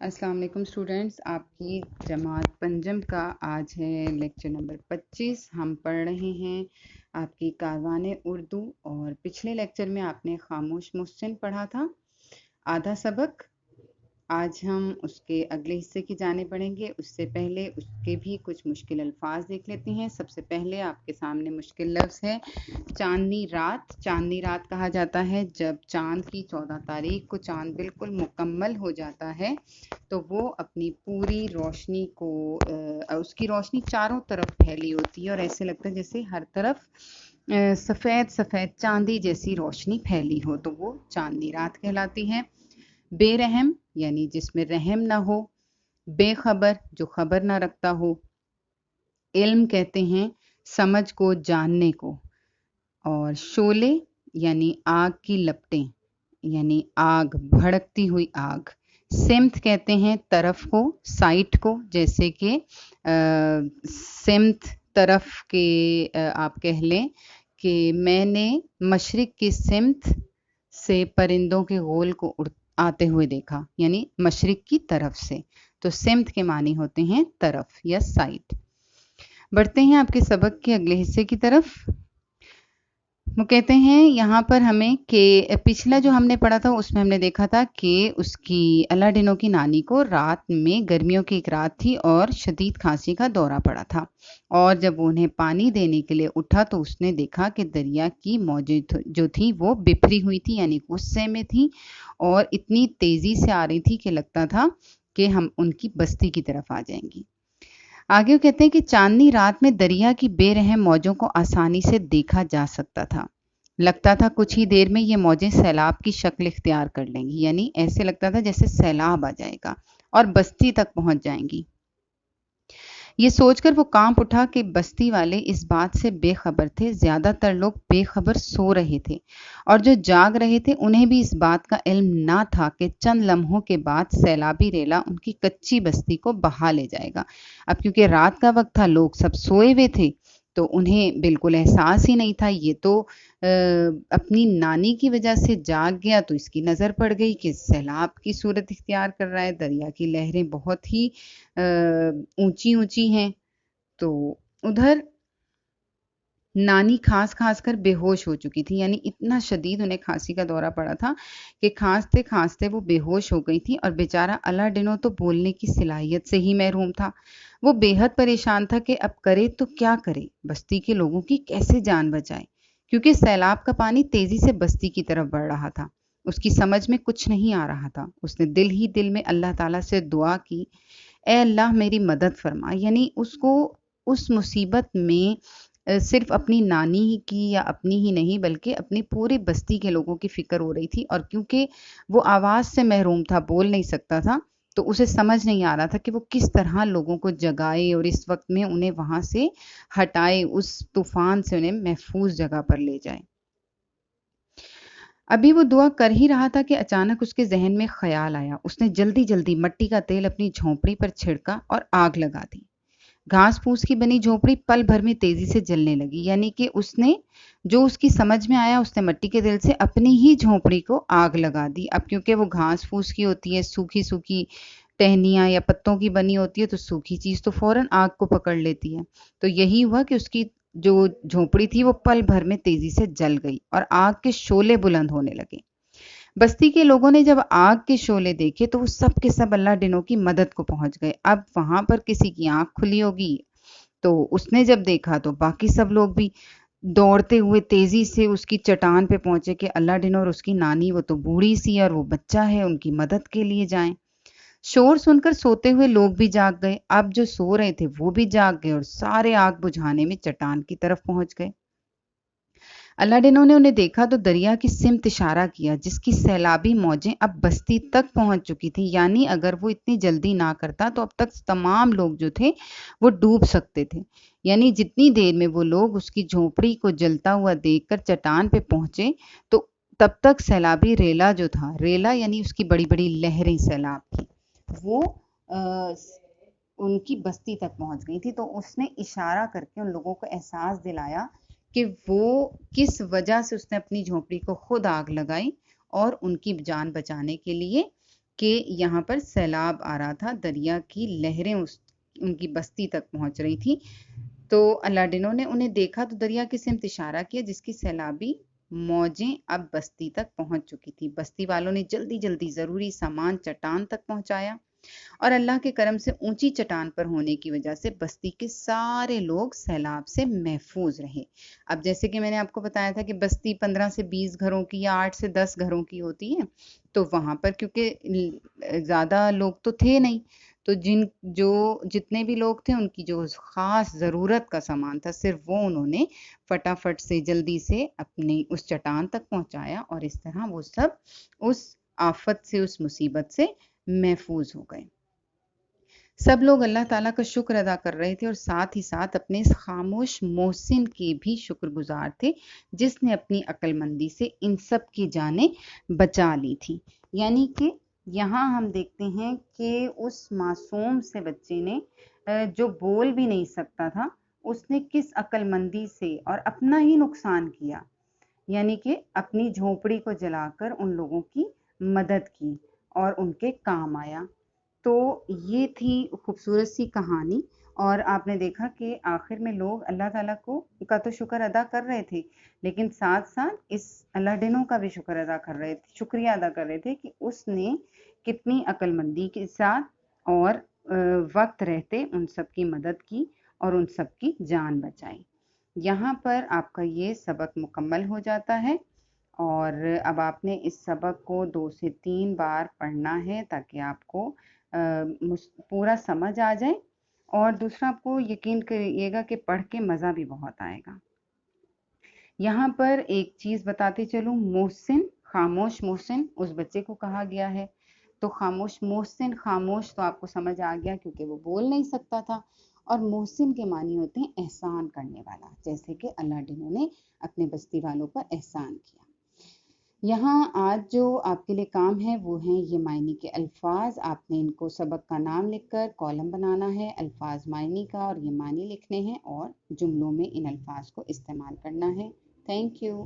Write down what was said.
अस्सलाम वालेकुम स्टूडेंट्स, आपकी जमात पंजम का आज है लेक्चर नंबर 25। हम पढ़ रहे हैं आपकी कारवान उर्दू। और पिछले लेक्चर में आपने खामोश मुहसिन पढ़ा था आधा सबक। आज हम उसके अगले हिस्से की जाने पढ़ेंगे। उससे पहले उसके भी कुछ मुश्किल अल्फाज देख लेते हैं। सबसे पहले आपके सामने मुश्किल लफ्ज़ है चांदनी रात। चांदनी रात कहा जाता है जब चांद की 14 तारीख को चांद बिल्कुल मुकम्मल हो जाता है तो वो अपनी पूरी रोशनी को उसकी रोशनी चारों तरफ फैली होती है और ऐसे लगता है जैसे हर तरफ सफ़ेद सफ़ेद चांदी जैसी रोशनी फैली हो, तो वो चांदनी रात कहलाती है। बेरहम यानी जिसमें रहम ना हो। बेखबर जो खबर ना रखता हो। इल्म कहते हैं समझ को, जानने को। और शोले यानी आग की लपटें, यानी आग, भड़कती हुई आग। सिमत कहते हैं तरफ को, साइट को, जैसे कि सिमत तरफ के आप कह लें कि मैंने मशरिक की सिमत से परिंदों के गोल को आते हुए देखा, यानी मशरिक की तरफ से। तो सिमत के मानी होते हैं तरफ या साइड। बढ़ते हैं आपके सबक के अगले हिस्से की तरफ। वो कहते हैं यहाँ पर हमें कि पिछला जो हमने पढ़ा था उसमें हमने देखा था कि उसकी अलाडिनो की नानी को रात में, गर्मियों की एक रात थी और शदीद खांसी का दौरा पड़ा था। और जब उन्हें पानी देने के लिए उठा तो उसने देखा कि दरिया की मौजें जो थी वो बिफरी हुई थी, यानी गुस्से में थी और इतनी तेजी से आ रही थी कि लगता था कि हम उनकी बस्ती की तरफ आ जाएंगी। आगे वो कहते हैं कि चांदनी रात में दरिया की बेरहम मौजों को आसानी से देखा जा सकता था। लगता था कुछ ही देर में ये मौजें सैलाब की शक्ल इख्तियार कर लेंगी, यानी ऐसे लगता था जैसे सैलाब आ जाएगा और बस्ती तक पहुंच जाएंगी। ये सोचकर वो कांप उठा कि बस्ती वाले इस बात से बेखबर थे। ज्यादातर लोग बेखबर सो रहे थे और जो जाग रहे थे उन्हें भी इस बात का इल्म ना था कि चंद लम्हों के बाद सैलाबी रेला उनकी कच्ची बस्ती को बहा ले जाएगा। अब क्योंकि रात का वक्त था, लोग सब सोए हुए थे, तो उन्हें बिल्कुल एहसास ही नहीं था। ये तो अपनी नानी की वजह से जाग गया तो इसकी नज़र पड़ गई कि सैलाब की सूरत इख्तियार कर रहा है, दरिया की लहरें बहुत ही ऊंची ऊंची हैं। तो उधर नानी खांस खांस कर बेहोश हो चुकी थी, यानी इतना शदीद उन्हें खांसी का दौरा पड़ा था कि खांसते खांसते वो बेहोश हो गई थी। और बेचारा अलाडिनो तो बोलने की सलाहियत से ही महरूम था। वो बेहद परेशान था कि अब करे तो क्या करे, बस्ती के लोगों की कैसे जान बचाए, क्योंकि सैलाब का पानी तेजी से बस्ती की तरफ बढ़ रहा था। उसकी समझ में कुछ नहीं आ रहा था। उसने दिल ही दिल में अल्लाह ताला से दुआ की, ए अल्लाह मेरी मदद फरमा। यानी उसको उस मुसीबत में सिर्फ अपनी नानी की या अपनी ही नहीं बल्कि अपनी पूरी बस्ती के लोगों की फिक्र हो रही थी। और क्योंकि वो आवाज़ से महरूम था, बोल नहीं सकता था, तो उसे समझ नहीं आ रहा था कि वो किस तरह लोगों को जगाए और इस वक्त में उन्हें वहां से हटाए, उस तूफान से उन्हें महफूज जगह पर ले जाए। अभी वो दुआ कर ही रहा था कि अचानक उसके जहन में ख्याल आया। उसने जल्दी जल्दी मट्टी का तेल अपनी झोंपड़ी पर छिड़का और आग लगा दी। घास फूस की बनी झोपड़ी पल भर में तेजी से जलने लगी, यानी कि उसने जो उसकी समझ में आया उसने मट्टी के तेल से अपनी ही झोपड़ी को आग लगा दी। अब क्योंकि वो घास फूस की होती है, सूखी सूखी टहनियाँ या पत्तों की बनी होती है, तो सूखी चीज तो फौरन आग को पकड़ लेती है। तो यही हुआ कि उसकी जो झोपड़ी थी वो पल भर में तेजी से जल गई और आग के शोले बुलंद होने लगे। बस्ती के लोगों ने जब आग के शोले देखे तो वो सब के सब अल्लाडिनो की मदद को पहुंच गए। अब वहां पर किसी की आंख खुली होगी, तो उसने जब देखा तो बाकी सब लोग भी दौड़ते हुए तेजी से उसकी चट्टान पे पहुंचे कि अल्लाडिनो और उसकी नानी, वो तो बूढ़ी सी है और वो बच्चा है, उनकी मदद के लिए जाएं। शोर सुनकर सोते हुए लोग भी जाग गए। अब जो सो रहे थे वो भी जाग गए और सारे आग बुझाने में चट्टान की तरफ पहुंच गए। अलाडिनो ने उन्हें देखा तो दरिया की सिमत इशारा किया जिसकी सैलाबी मौजें अब बस्ती तक पहुंच चुकी थी। यानी अगर वो इतनी जल्दी ना करता तो अब तक तमाम लोग जो थे वो डूब सकते थे। यानी जितनी देर में वो लोग उसकी झोपड़ी को जलता हुआ देखकर चट्टान पे पहुंचे तो तब तक सैलाबी रेला जो था, रेला यानी उसकी बड़ी बड़ी लहरें सैलाब की, वो उनकी बस्ती तक पहुंच गई थी। तो उसने इशारा करके उन लोगों को एहसास दिलाया कि वो किस वजह से उसने अपनी झोपड़ी को खुद आग लगाई और उनकी जान बचाने के लिए کہ یہاں پر سیلاب آ رہا تھا، دریا کی لہریں ان کی بستی تک پہنچ رہی تھی. تو الاڈینو نے انہیں دیکھا تو دریا کی سمت اشارہ کیا جس کی سیلابی موجیں اب بستی تک پہنچ چکی تھی. بستی والوں نے جلدی جلدی ضروری سامان چٹان تک پہنچایا اور اللہ کے کرم سے اونچی چٹان پر ہونے کی وجہ سے بستی کے سارے لوگ سیلاب سے محفوظ رہے. اب جیسے کہ میں نے آپ کو بتایا تھا کہ بستی 15 سے 20 گھروں کی یا 8 سے 10 گھروں کی ہوتی ہے، تو وہاں پر کیونکہ زیادہ لوگ تو تھے نہیں، تو جتنے بھی لوگ تھے ان کی جو خاص ضرورت کا سامان تھا صرف وہ انہوں نے فٹافٹ سے جلدی سے اپنی اس چٹان تک پہنچایا، اور اس طرح وہ سب اس آفت سے، اس مصیبت سے محفوظ ہو گئے. سب لوگ اللہ تعالیٰ کا شکر ادا کر رہے تھے اور ساتھ ہی ساتھ اپنے اس خاموش محسن کے بھی شکر گزار تھے جس نے اپنی عقل مندی سے ان سب کی جانیں بچا لی تھی. یعنی کہ یہاں ہم دیکھتے ہیں کہ اس معصوم سے بچے نے جو بول بھی نہیں سکتا تھا، اس نے کس عقل مندی سے اور اپنا ہی نقصان کیا، یعنی کہ اپنی جھونپڑی کو جلا کر ان لوگوں کی مدد کی اور ان کے کام آیا. تو یہ تھی خوبصورت سی کہانی، اور آپ نے دیکھا کہ آخر میں لوگ اللہ تعالیٰ کا تو شکر ادا کر رہے تھے، لیکن ساتھ ساتھ اس الاڈینو کا بھی شکر ادا کر رہے تھے، شکریہ ادا کر رہے تھے کہ اس نے کتنی عقل مندی کے ساتھ اور وقت رہتے ان سب کی مدد کی اور ان سب کی جان بچائی. یہاں پر آپ کا یہ سبق مکمل ہو جاتا ہے، اور اب آپ نے اس سبق کو 2 سے 3 بار پڑھنا ہے تاکہ آپ کو پورا سمجھ آ جائے، اور دوسرا آپ کو یقین کریے گا کہ پڑھ کے مزہ بھی بہت آئے گا. یہاں پر ایک چیز بتاتے چلوں، محسن، خاموش محسن اس بچے کو کہا گیا ہے. تو خاموش محسن، خاموش تو آپ کو سمجھ آ گیا کیونکہ وہ بول نہیں سکتا تھا، اور محسن کے معنی ہوتے ہیں احسان کرنے والا، جیسے کہ الاڈینو نے اپنے بستی والوں پر احسان کیا. یہاں آج جو آپ کے لیے کام ہے وہ ہیں یہ معنی کے الفاظ. آپ نے ان کو سبق کا نام لکھ کر کالم بنانا ہے الفاظ معنی کا، اور یہ معنی لکھنے ہیں اور جملوں میں ان الفاظ کو استعمال کرنا ہے. Thank you.